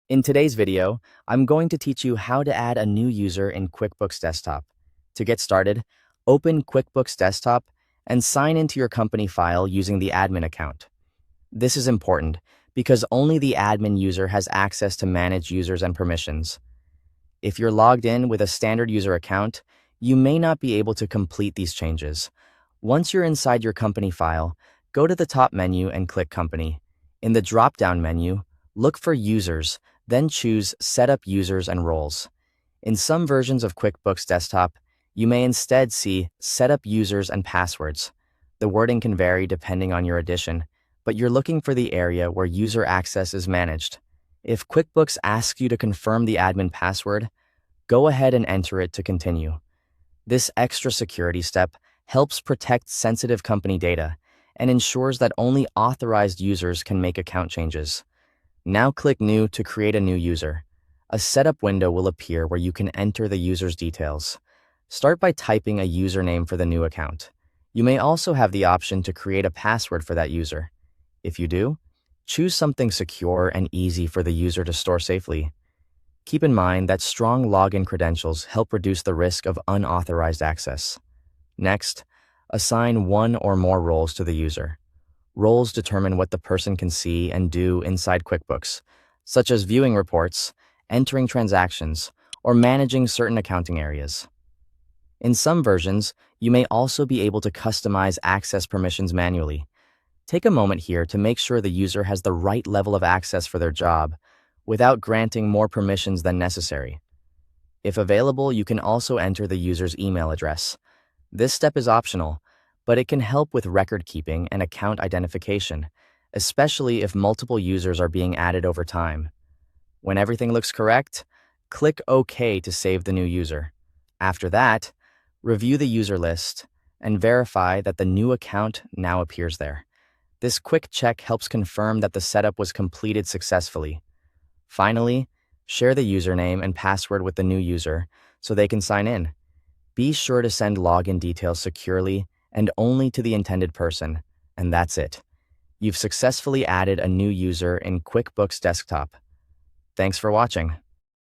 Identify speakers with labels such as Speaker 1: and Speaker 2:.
Speaker 1: In today's video, I'm going to teach you how to add a new user in QuickBooks Desktop. To get started, open QuickBooks Desktop and sign into your company file using the admin account. This is important because only the admin user has access to manage users and permissions. If you're logged in with a standard user account, you may not be able to complete these changes. Once you're inside your company file, go to the top menu and click Company. In the drop-down menu, look for Users, then choose Set up Users and Roles. In some versions of QuickBooks Desktop, you may instead see Set up Users and Passwords. The wording can vary depending on your edition, but you're looking for the area where user access is managed. If QuickBooks asks you to confirm the admin password, go ahead and enter it to continue. This extra security step helps protect sensitive company data and ensures that only authorized users can make account changes. Now click New to create a new user. A setup window will appear where you can enter the user's details. Start by typing a username for the new account. You may also have the option to create a password for that user. If you do, choose something secure and easy for the user to store safely. Keep in mind that strong login credentials help reduce the risk of unauthorized access. Next, assign one or more roles to the user. Roles determine what the person can see and do inside QuickBooks, such as viewing reports, entering transactions, or managing certain accounting areas. In some versions, you may also be able to customize access permissions manually. Take a moment here to make sure the user has the right level of access for their job, without granting more permissions than necessary. If available, you can also enter the user's email address. This step is optional, but it can help with record keeping and account identification, especially if multiple users are being added over time. When everything looks correct, click OK to save the new user. After that, review the user list and verify that the new account now appears there. This quick check helps confirm that the setup was completed successfully. Finally, share the username and password with the new user so they can sign in. Be sure to send login details securely and only to the intended person, and that's it. You've successfully added a new user in QuickBooks Desktop. Thanks for watching.